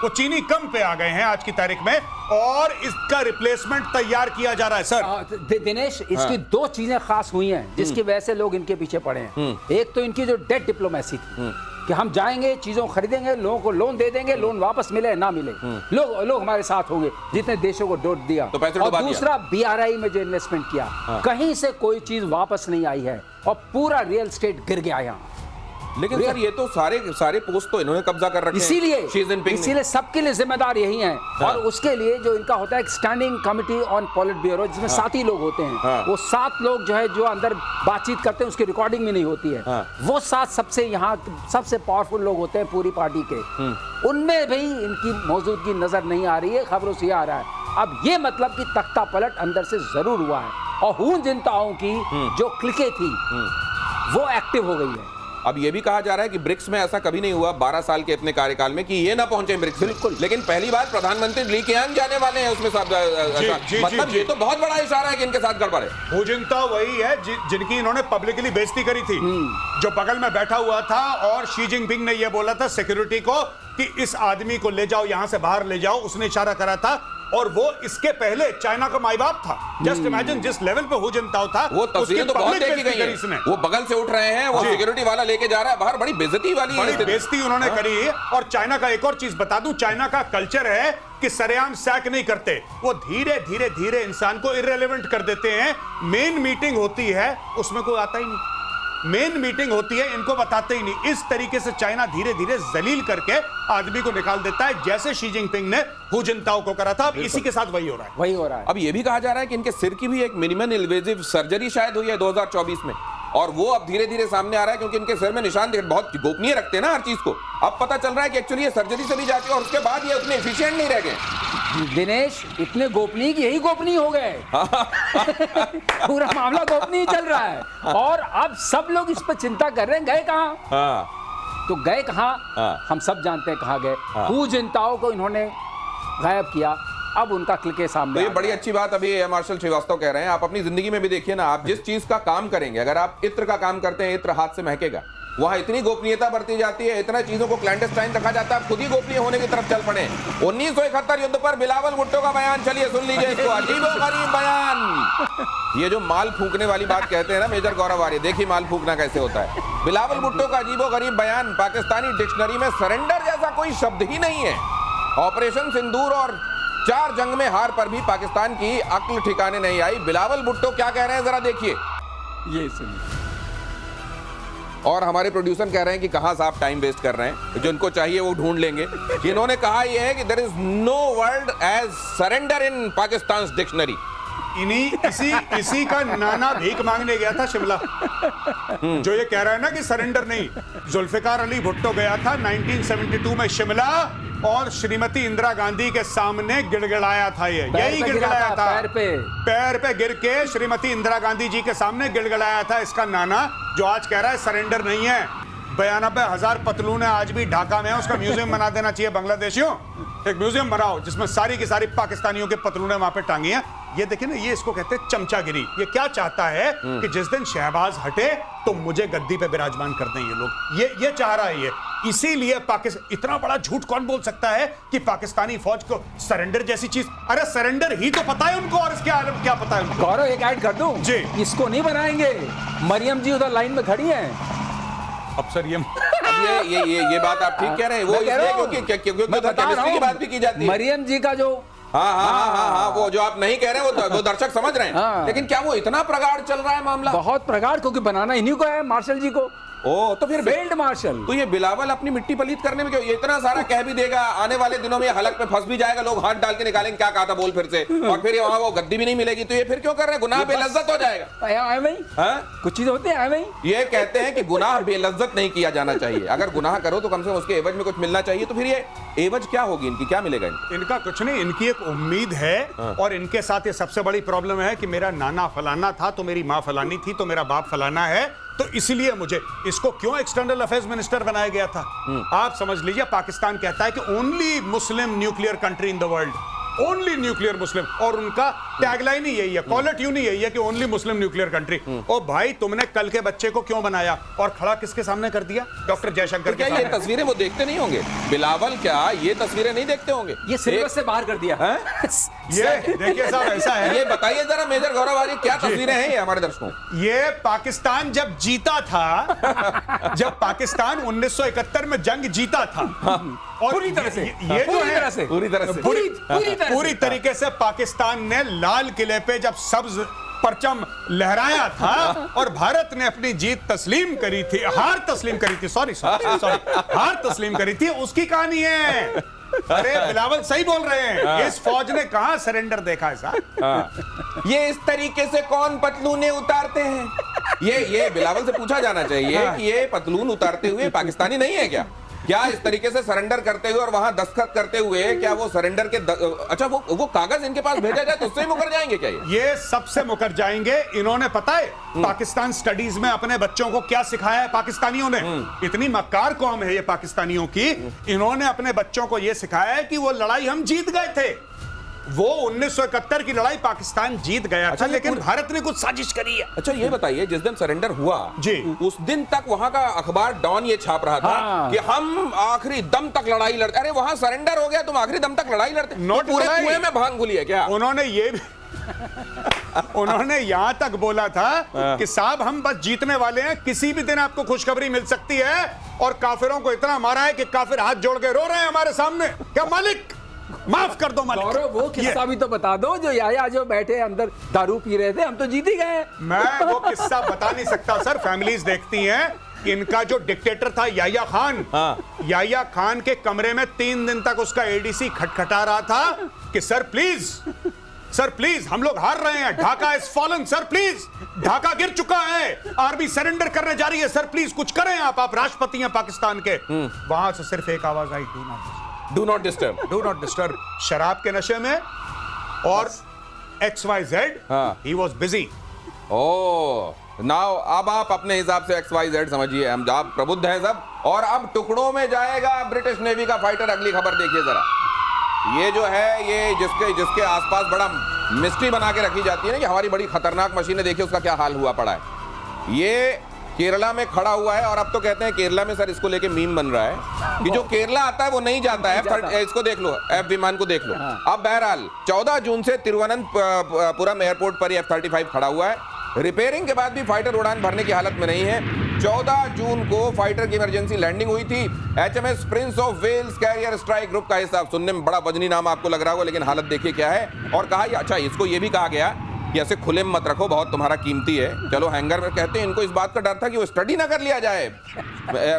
वो चीनी कम पे आ गए हैं आज की तारीख में और इसका रिप्लेसमेंट तैयार किया जा रहा है। सर दिनेश, इसकी दो चीजें खास हुई हैं जिसकी वजह से लोग इनके पीछे पड़े हैं। एक तो इनकी जो डेट डिप्लोमेसी थी कि हम जाएंगे, चीजों खरीदेंगे, लोगों को लोन दे देंगे, लोन वापस मिले ना मिले, लोग हमारे साथ होंगे, जितने देशों को डोट दिया। तो पैसे और दूसरा BRI में जो इन्वेस्टमेंट किया, कहीं से कोई चीज वापस नहीं आई है और पूरा रियल एस्टेट गिर गया यहाँ। लेकिन सर ये तो सारे पोस्ट तो इन्होंने कब्जा कर रखे हैं। इसीलिए सबके लिए जिम्मेदार यही हैं। और उसके लिए जो इनका होता है एक स्टैंडिंग कमिटी ऑन पॉलिट ब्यूरो जिसमें 7 ही लोग होते हैं, वो 7 लोग जो है जो अंदर बातचीत करते हैं उसकी रिकॉर्डिंग भी नहीं होती है, वो 7 सबसे यहाँ सबसे पावरफुल लोग होते हैं पूरी पार्टी के, उनमें भी इनकी मौजूदगी नजर नहीं आ रही है। खबरों से आ रहा है अब ये मतलब कि तख्ता पलट अंदर से जरूर हुआ है और हून जिनताओं की जो क्लिकें थी वो एक्टिव हो गई है। अब ये भी कहा जा रहा है कि ब्रिक्स में ऐसा कभी नहीं हुआ 12 साल के अपने कार्यकाल में कि ये ना पहुंचे ब्रिक्स। बिल्कुल, लेकिन पहली बार प्रधानमंत्री ली कीयांग जाने वाले हैं उसमें मतलब ये तो बहुत बड़ा इशारा है कि इनके साथ गड़बड़ है। हू जिनताओ वही है जिनकी इन्होंने पब्लिकली बेइज्जती करी थी, जो बगल में बैठा हुआ था और शी जिनपिंग ने ये बोला था सिक्योरिटी को कि इस आदमी को ले जाओ, यहां से बाहर ले जाओ, उसने इशारा करा था और वो इसके पहले चाइना का माई बाप था। जस्ट इमेजिन जिस लेवल पे हू जिनताओ था, वो तस्वीरें तो बहुत देखी गई हैं। वो बगल से उठ रहे हैं, वो सिक्योरिटी वाला लेके जा रहा है बाहर, बड़ी बेइज्जती वाली बेइज्जती उन्होंने करी। और चाइना का एक और चीज बता दूं, चाइना का कल्चर है कि सरेआम सैक नहीं करते, वो धीरे धीरे धीरे इंसान को इररिलेवेंट कर देते हैं। मेन मीटिंग होती है उसमें कोई आता ही नहीं, मेन मीटिंग होती है इनको बताते ही नहीं। इस तरीके से चाइना धीरे धीरे जलील करके आदमी को निकाल देता है, जैसे शी जिनपिंग ने हू जिनताओ को करा था। अब इसी के साथ वही हो रहा है। अब ये भी कहा जा रहा है कि इनके सिर की भी एक मिनिमम इन्वेजिव सर्जरी शायद हुई है 2024 में और वो अब धीरे धीरे सामने आ रहा है क्योंकि इनके सिर में निशान बहुत गोपनीय रखते हैं ना हर चीज को। अब पता चल रहा है कि एक्चुअली ये सर्जरी से भी जाती है और उसके बाद ये उतने एफिशिएंट नहीं रह गए। दिनेश, इतने गोपनीय कि यही गोपनीय हो गए पूरा मामला गोपनीय चल रहा है और अब सब लोग इस पर चिंता कर रहे हैं गए कहां। तो गए कहां हम सब जानते हैं कहां गए। हू जिनताओ को इन्होंने गायब किया, अब उनका क्लिके सामने। तो ये बड़ी अच्छी बात अभी एयर मार्शल श्रीवास्तव कह रहे हैं। आप अपनी जिंदगी में भी देखिए ना, आप जिस चीज का काम करेंगे, अगर आप इत्र का काम करते हैं, इत्र हाथ से महकेगा, वहां इतनी गोपनीयता बरती जाती है, इतना चीजों को क्लैंडस्टाइन रखा जाता है, खुद ही गोपनीय होने की तरफ चल पड़े। 1971 युद्ध पर बिलावल भुट्टो का बयान, चलिए सुन लीजिए इसको, अजीबोगरीब बयान। ये जो माल फूंकने वाली बात कहते हैं ना मेजर गौरव आर्य, देखिए माल फूंकना कैसे होता है। बिलावल भुट्टो का अजीबोगरीब बयान, पाकिस्तानी डिक्शनरी में सरेंडर जैसा कोई शब्द ही नहीं है। ऑपरेशन सिंदूर और 4 जंग में हार पर भी पाकिस्तान की अक्ल ठिकाने नहीं आई। बिलावल भुट्टो क्या कह रहे हैं जरा देखिए, ये सुनिए। और हमारे प्रोड्यूसर कह रहे हैं कि कहां से आप टाइम वेस्ट कर रहे हैं, जो इनको चाहिए वो ढूंढ लेंगे। इन्होंने कहा यह है कि there is no word as surrender in Pakistan dictionary. इसी का नाना भीख मांगने गया था शिमला, जो ये कह रहा है ना कि सरेंडर नहीं। जुल्फिकार अली भुट्टो गया था 1972 में शिमला और श्रीमती इंदिरा गांधी के सामने गिड़गिड़ाया था। यही गिड़गिड़ाया था, पैर पे गिर के श्रीमती इंदिरा गांधी जी के सामने गिड़गिड़ाया था इसका नाना, जो आज कह रहा है सरेंडर नहीं है। 92,000 पतलून आज भी ढाका में है, उसका म्यूजियम बना देना चाहिए। बांग्लादेशियों, एक म्यूजियम बनाओ जिसमें सारी की सारी पाकिस्तानियों के पतलूने वहां पे टांगी हैं। ये देखिए ना, ये इसको कहते हैं चमचागिरी। ये क्या चाहता है कि जिस दिन शहबाज हटे तो मुझे गद्दी पे विराजमान कर दें ये लोग, ये चाह रहा है ये। इसीलिए पाकिस्तान, इतना बड़ा झूठ कौन बोल सकता है कि पाकिस्तानी फौज को सरेंडर जैसी चीज, अरे सरेंडर ही तो पता है उनको और इसके आलम क्या पता है उनको। गौरव एक ऐड कर दूं जी, इसको नहीं बनाएंगे। मरियम जी उधर लाइन में खड़ी हैं। अब सर ये बात आप ठीक कह रहे हैं, वो इसलिए क्योंकि केमिस्ट्री की बात भी की जाती है। मरियम जी का जो हाँ, वो जो आप नहीं कह रहे वो दर्शक समझ रहे हैं। लेकिन क्या वो इतना प्रगाढ़ चल रहा है मामला? बहुत प्रगाढ़, क्योंकि बनाना इन्हीं को है, मार्शल जी को। ओ तो फिर फील्ड मार्शल। तो ये बिलावल अपनी मिट्टी पलीत करने में क्यों, ये इतना सारा कह भी देगा, आने वाले दिनों में हलक पे फंस भी जाएगा, लोग हाथ डाल के निकालेंगे क्या कहा था बोल फिर से, और फिर वहां वो गद्दी भी नहीं मिलेगी, तो ये फिर क्यों कर रहे हैं? गुनाह बेलज्जत हो जाएगा। कुछ चीजें होते हैं ये कहते हैं कि गुनाह बेलज्जत नहीं किया जाना चाहिए, अगर गुनाह करो तो कम से कम उसके एवज में कुछ मिलना चाहिए। तो फिर ये एवज क्या होगी इनकी, क्या मिलेगा इनको? इनका कुछ नहीं, इनकी एक उम्मीद है। और इनके साथ ये सबसे बड़ी प्रॉब्लम है कि मेरा नाना फलाना था तो मेरी माँ फलानी थी तो मेरा बाप फलाना है, तो इसलिए मुझे, इसको क्यों एक्सटर्नल अफेयर्स मिनिस्टर बनाया गया था? आप समझ लीजिए, पाकिस्तान कहता है कि only Muslim nuclear country in the world, only nuclear Muslim, और उनका टैगलाइन ही यही है, कॉलर ट्यून ही यही है कि ओनली मुस्लिम न्यूक्लियर कंट्री। ओ भाई, तुमने कल के बच्चे को क्यों बनाया और खड़ा किसके सामने कर दिया? डॉक्टर जयशंकर के क्या ये तस्वीरें वो देखते नहीं होंगे? बिलावल क्या ये तस्वीरें नहीं देखते होंगे? ये सिलेबस से बाहर कर दिया है। ये देखिए साहब, ऐसा है, ये बताइए जरा मेजर गौरव आर्य, क्या तस्वीरें हैं ये हमारे दर्शकों? ये पाकिस्तान जब जीता था, जब पाकिस्तान 1971 में जंग जीता था, और पूरी तरह से, ये जो है पूरी तरीके से पाकिस्तान ने लाल किले पे जब सब्ज परचम लहराया था और भारत ने अपनी जीत तस्लीम करी थी, हार तस्लीम करी थी, सॉरी हार तस्लीम करी थी, उसकी कहानी है। अरे बिलावल सही बोल रहे हैं, इस फौज ने कहां सरेंडर देखा है साहब? ये इस तरीके से कौन पतलूने उतारते हैं? ये बिलावल से पूछा जाना चाहिए कि ये पतलून उतारते हुए पाकिस्तानी नहीं है क्या? क्या इस तरीके से सरेंडर करते हुए और वहां दस्तखत करते हुए क्या वो सरेंडर के अच्छा वो कागज इनके पास भेजा जाए तो उससे ही मुकर जाएंगे क्या? ये सबसे मुकर जाएंगे। इन्होंने पता है पाकिस्तान स्टडीज में अपने बच्चों को क्या सिखाया है पाकिस्तानियों ने? इतनी मक्कार कौम है ये पाकिस्तानियों की, इन्होंने अपने बच्चों को ये सिखाया है कि वो लड़ाई हम जीत गए थे, वो 1971 की लड़ाई पाकिस्तान जीत गया था, लेकिन भारत ने कुछ साजिश करी है। अच्छा ये बताइए, जिस दिन सरेंडर हुआ जी, उस दिन तक वहां का अखबार डॉन ये छाप रहा था कि हम आखिरी दम तक लड़ाई लड़ते। अरे वहां सरेंडर हो गया, तुम आखिरी दम तक लड़ाई लड़ते? पूरे कुएं में भांग घुली है क्या? उन्होंने ये भी उन्होंने यहां तक बोला था कि साहब हम बस जीतने वाले हैं, किसी भी दिन आपको खुशखबरी मिल सकती है, और काफिरों को इतना मारा है कि काफिर हाथ जोड़ के रो रहे हैं हमारे सामने, क्या मालिक माफ कर दो मालिक। गौरव, वो किस्सा भी तो बता दो जो याया जो बैठे अंदर दारू पी रहे थे, हम तो जीत ही गए। मैं वो किस्सा बता नहीं सकता सर, फैमिलीज देखती हैं। इनका जो डिक्टेटर था याया खान, याया खान के कमरे में 3 दिन तक उसका एडीसी खटखटा रहा था कि सर प्लीज हम लोग हार रहे हैं, Dhaka is fallen, sir please Dhaka गिर चुका है, आर्मी सरेंडर करने जा रही है, सर प्लीज कुछ करें आप राष्ट्रपति हैं पाकिस्तान के। वहां से सिर्फ एक आवाज आई, डू नॉट डिस्टर्ब। शराब के नशे में, और XYZ he was busy. Now अब आप अपने हिसाब से XYZ समझिए, हम आप प्रबुद्ध हैं सब, और अब टुकड़ों में जाएगा ब्रिटिश नेवी का फाइटर। अगली खबर देखिए जरा, ये जो है ये जिसके आसपास बड़ा मिस्ट्री बना के रखी जाती है ना कि हमारी बड़ी खतरनाक मशीनें, देखिए उसका क्या हाल हुआ पड़ा है। ये केरला में खड़ा हुआ है, और अब तो कहते हैं केरला में सर इसको लेके मीम बन रहा है कि जो केरला आता है वो नहीं जाता है। इसको देख लो, F विमान को देख लो। अब बहरहाल 14 जून से तिरुवनंतपुरम एयरपोर्ट पर F-35 खड़ा हुआ है। रिपेयरिंग के बाद भी फाइटर उड़ान भरने की हालत में नहीं है। 14 जून को फाइटर की इमरजेंसी लैंडिंग हुई थी। HMS Prince of Wales carrier strike group का हिस्सा, सुनने में बड़ा वजनी नाम आपको लग रहा होगा, लेकिन हालत देखिए क्या है। और कहा अच्छा, इसको ये भी कहा गया कि ऐसे खुले में मत रखो, बहुत तुम्हारा कीमती है, चलो हैंगर में। कहते हैं इनको इस बात का डर था कि वो स्टडी ना कर लिया जाए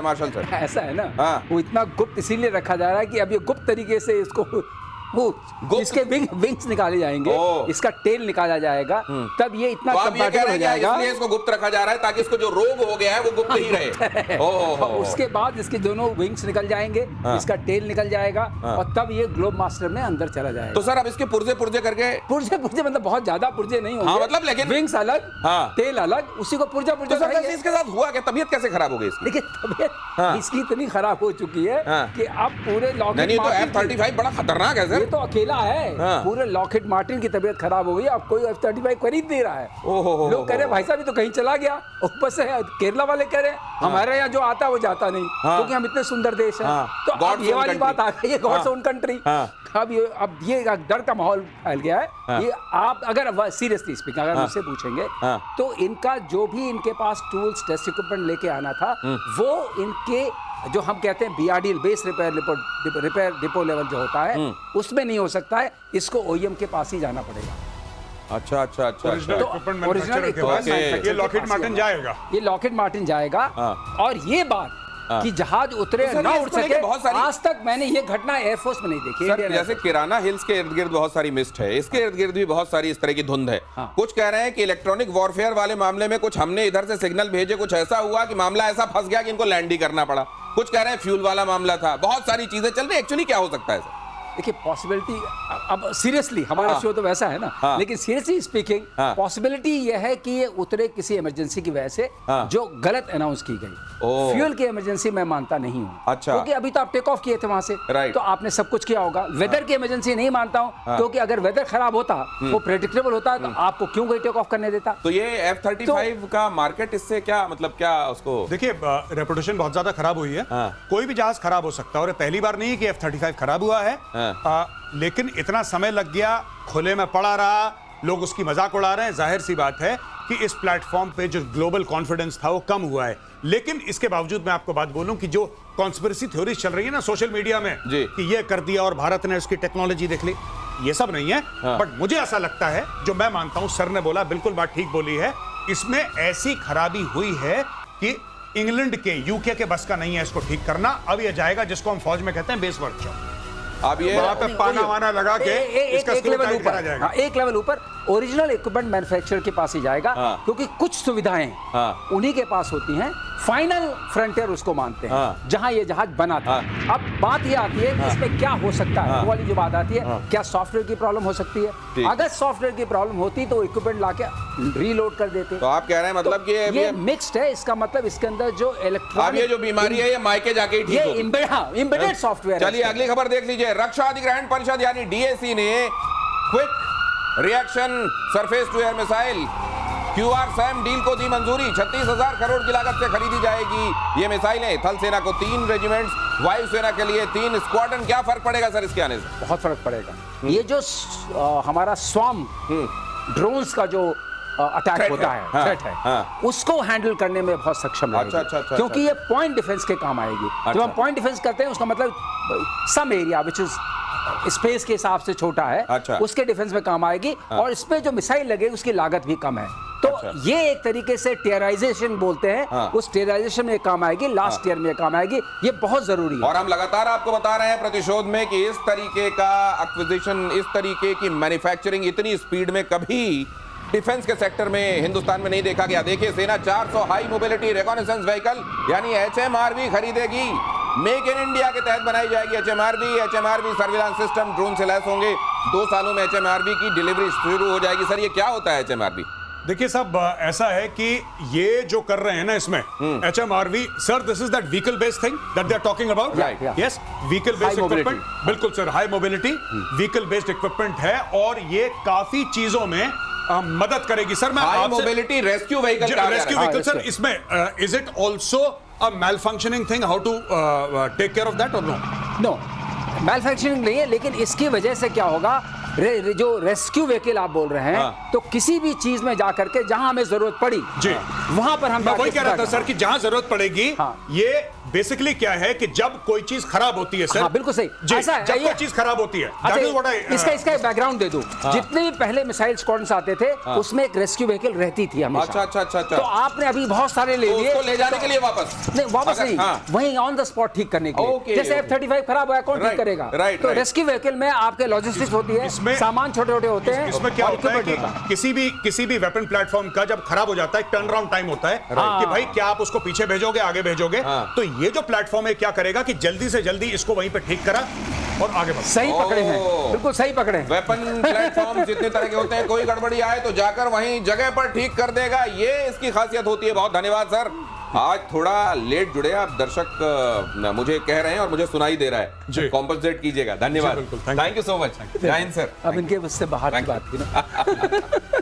मार्शल सर। ऐसा है ना, वो इतना गुप्त इसीलिए रखा जा रहा है कि अब ये गुप्त तरीके से इसको इसके विंग्स निकाले जाएंगे, इसका टेल निकाला जाएगा, तब ये इतना कंपैटिबल हो जाएगा। इसलिए इसको गुप्त रखा जा रहा है ताकि इसको जो रोग हो गया है वो गुप्त ही रहे। उसके बाद इसके दोनों विंग्स निकल जाएंगे, इसका टेल निकल जाएगा, और तब ये ग्लोब मास्टर में अंदर चला जाएगा। तो सर अब इसके पुर्जे करके, पुर्जे मतलब बहुत ज्यादा पुर्जे नहीं होंगे, मतलब लेकिन विंग्स अलग, टेल अलग, उसी को पुर्जा इसके साथ हुआ क्या? तबीयत कैसे खराब हो गई इसकी? देखिए तबीयत इसकी इतनी खराब हो चुकी है कि अब पूरे लॉकहीड F-35 बड़ा खतरनाक है सर, ये तो अकेला है। पूरे लॉकहीड मार्टिन की तबीयत खराब हो गई, अब कोई F-35 खरीद नहीं रहा है। लोग कह रहे भाई साहब तो कहीं चला गया, ऊपर से केरला वाले कह रहे हमारे यहाँ जो आता है वो जाता नहीं, क्योंकि हम इतने सुंदर देश हैं। तो अब ये वाली बात आ गई है, गॉड्स ओन कंट्री। अब ये डर का माहौल फैल गया है। ये आप अगर सीरियसली स्पीकिंग अगर मुझसे पूछेंगे तो इनका जो भी इनके पास टूल्स टेस्ट इक्विपमेंट लेके आना था, वो इनके जो हम कहते हैं BRD base repair depot level जो होता है उसमें नहीं हो सकता है, इसको OEM के पास ही जाना पड़ेगा। अच्छा अच्छा अच्छा ओरिजिनल अच्छा। इक्विपमेंट original मैन्युफैक्चरर के equipment पास manufacturer ये के लॉकहीड पास मार्टिन ये जाएगा। ये लॉकहीड मार्टिन जाएगा। हाँ। और ये बात कि जहाज उतरे तो सर, ना ये उड़ इसको लेके सके, बहुत सारी- आज तक मैंने ये घटना एयरफोर्स में नहीं देखी। सर इंडियन जैसे किराना हिल्स के इर्द गिर्द बहुत सारी मिस्ट है, इसके इर्द गिर्द भी बहुत सारी इस तरह की धुंध है। हाँ। कुछ कह रहे हैं कि इलेक्ट्रॉनिक वॉरफेयर वाले मामले में कुछ हमने इधर से सिग्नल भेजे, कुछ ऐसा हुआ कि मामला ऐसा फंस गया कि इनको लैंड ही करना पड़ा। कुछ कह रहे हैं फ्यूल वाला मामला था। बहुत सारी चीजें चल रही है। एक्चुअली क्या हो सकता है सर? देखिए पॉसिबिलिटी, अब सीरियसली हमारा शो तो वैसा है ना, हाँ। लेकिन सीरियसली स्पीकिंग हाँ। पॉसिबिलिटी यह है कि ये उतरे किसी इमरजेंसी की वजह से हाँ। जो गलत अनाउंस की गई। ओह। फ्यूल की इमरजेंसी मैं मानता नहीं हूँ। अच्छा। क्योंकि अभी तो आप टेक ऑफ किए थे वहां से, राइट। तो आपने सब कुछ किया होगा। वेदर की इमरजेंसी नहीं मानता हूँ, क्योंकि अगर वेदर खराब होता, वो प्रेडिक्टेबल होता, तो आपको क्यों कोई टेक ऑफ करने देता? तो ये F-35 का मार्केट इससे क्या मतलब, क्या उसको? देखिए रेपुटेशन बहुत ज्यादा खराब हुई है। हाँ। कोई भी जहाज खराब हो सकता है, और ये पहली बार नहीं है कि F-35 खराब हुआ है। हाँ। लेकिन इतना समय लग गया, खुले में पड़ा रहा, लोग उसकी मजाक उड़ा रहे हैं। जाहिर सी बात है कि इस प्लेटफॉर्म पे जो ग्लोबल कॉन्फिडेंस था वो कम हुआ है। लेकिन इसके बावजूद मैं आपको बात बोलूं कि जो कॉन्स्पिरेसी थ्योरीज चल रही है ना सोशल मीडिया में जी। कि ये कर दिया और भारत ने उसकी टेक्नोलॉजी देख ली, ये सब नहीं है। हाँ। बट मुझे ऐसा लगता है, जो मैं मानता हूं, सर ने बोला बिल्कुल बात ठीक बोली है, इसमें ऐसी खराबी हुई है कि इंग्लैंड के, यूके के बस का नहीं है इसको ठीक करना। अब ये जाएगा जिसको हम फौज में कहते हैं बेस वर्कशॉप। अब ये वहां पे पाना वाना लगा के इसका एक स्क्रू लेवल टाइट करा ऊपर, जाएगा। हाँ, एक लेवल ऊपर ओरिजिनल इक्विपमेंट मैन्युफैक्चरर के पास ही जाएगा। हाँ। क्योंकि कुछ सुविधाएं हाँ। उन्हीं के पास होती हैं। फाइनल फ्रंटियर उसको मानते हैं, हाँ। जहां ये जहाज बना था। हाँ। अब बात ये आती है कि इसमें क्या हो सकता है, हाँ। वो वाली जो बात आती है, हाँ। क्या सॉफ्टवेयर की प्रॉब्लम हो सकती ठीक। है? अगर सॉफ्टवेयर की प्रॉब्लम होती तो इक्विपमेंट लाके रीलोड कर देते। तो आप कह रहे हैं मतलब कि ये मिक्स्ड है। इसका मतलब इसके अंदर जो अब इलेक्ट्रॉनिक, ये जो बीमारी है ये मायके जाके ही ठीक ये होगी। एम्बेडेड सॉफ्टवेयर है। चलिए अगली खबर देख लीजिए। रक्षा अधिग्रहण परिषद यानी डीएसी ने quick reaction surface to air missile QRSAM deal को दी मंजूरी। 36,000 करोड़ की लागत से खरीदी जाएगी ये मिसाइलें। थल सेना को 3 रेजिमेंट्स, वायुसेना के लिए 3 स्क्वाड्रन। क्या फर्क पड़ेगा सर इसके आने से? बहुत फर्क पड़ेगा। ये जो हमारा स्वाम ड्रोन्स का जो अटैक Threat होता है, है, हाँ, थ्रेट है, हाँ। उसको हैंडल करने में बहुत सक्षम रहेगी। अच्छा, क्योंकि ये पॉइंट डिफेंस के काम आएगी। जब हम पॉइंट डिफेंस करते हैं उसका मतलब some area which is space के हिसाब से छोटा है, अच्छा। उसके डिफेंस में काम आएगी। और इस पे जो मिसाइल लगे उसकी लागत भी कम है। तो अच्छा। ये एक तरीके से टेरराइजेशन बोलते हैं, हाँ। उस टेरराइजेशन में काम आएगी, लास्ट ईयर में काम आएगी। ये बहुत जरूरी है। और हम लगातार आपको बता रहे हैं प्रतिशोध में कि इस तरीके का एक्विजिशन, इस तरीके की मैन्युफैक्चरिंग इतनी स्पीड में कभी डिफेंस के सेक्टर में हिंदुस्तान में नहीं देखा गया। देखिए सेना 400 हाई मोबिलिटी रिकॉनेसेंस व्हीकल यानी HMRV खरीदेगी। मेक इन इंडिया के तहत बनाई जाएगी HMRV सर्विलांस सिस्टम ड्रोन से लैस होंगे। 2 सालों में HMRV की डिलीवरी शुरू हो जाएगी। सर ये क्या होता है HMRV? देखिए साहब, ऐसा है कि ये जो कर रहे हैं ना इसमें HMRV, sir this is that vehicle based thing that they are talking about. Right, yeah. Yes, vehicle based High mobility. Equipment, बिल्कुल sir, high mobility vehicle based equipment है और ये काफी चीजों में मदद करेगी। सर मैं हाई आपसे मोबिलिटी रेस्क्यू व्हीकल का रेस्क्यू व्हीकल, सर इसमें is it also a malfunctioning thing, how to take care of that or no? No, manufacturing नहीं है, लेकिन इसकी वजह से क्या होगा, जो रेस्क्यू व्हीकल आप बोल रहे हैं, हाँ। तो किसी भी चीज में जाकर के जहां हमें जरूरत पड़ी जी, वहां पर हम मैं वही जाके कह रहा था सुधार सर कि जहां जरूरत पड़ेगी। हाँ। ये बेसिकली क्या है कि जब कोई चीज खराब होती है सर, हाँ, बिल्कुल सही। जी, ऐसा है, जब ये- कोई चीज खराब होती है, अच्छा, that is what I, इसका बैकग्राउंड दे दूं। जितने भी पहले मिसाइल स्क्वाड्रन्स आते थे, उसमें एक रेस्क्यू व्हीकल रहती थी हमेशा। अच्छा। तो आपने अभी बहुत सारे ले तो लिए, उसको ले जाने के लिए वापस? नहीं वापस अगर- नहीं, हाँ। वहीं ऑन द स्पॉट ठीक करने के लिए। Okay, जैसे okay. F-35 खराब हुआ, कौन ठीक Right, करेगा? right, तो right. रेस्क्यू व्हीकल में आपके लॉजिस्टिक्स होती है, इसमें- सामान छोटे छोटे होते हैं, इसमें क्या और होता है equipment कि होता है। किसी भी वेपन प्लेटफॉर्म का जब खराब हो जाता है, टर्न अराउंड टाइम होता है कि भाई क्या आप उसको पीछे भेजोगे, आगे भेजोगे। हाँ। तो ये जो प्लेटफॉर्म है क्या करेगा कि जल्दी से जल्दी इसको वहीं पे ठीक करा और आगे बढ़ा। सही पकड़े हैं, ओह। बिल्कुल सही पकड़े हैं। वेपन प्लेटफॉर्म जितने तरह के होते हैं, कोई गड़बड़ी आए तो जाकर वहीं जगह पर ठीक कर देगा। ये इसकी खासियत होती है। बहुत धन्यवाद सर। आज थोड़ा लेट जुड़े आप, दर्शक मुझे कह रहे हैं और मुझे सुनाई दे रहा है, जी। कॉम्पनसेट कीजिएगा। धन्यवाद, जी, बिल्कुल। Thank you. Thank you so much. जय हिंद सर। अब इनके उससे बाहर की Thank you. बात की ना।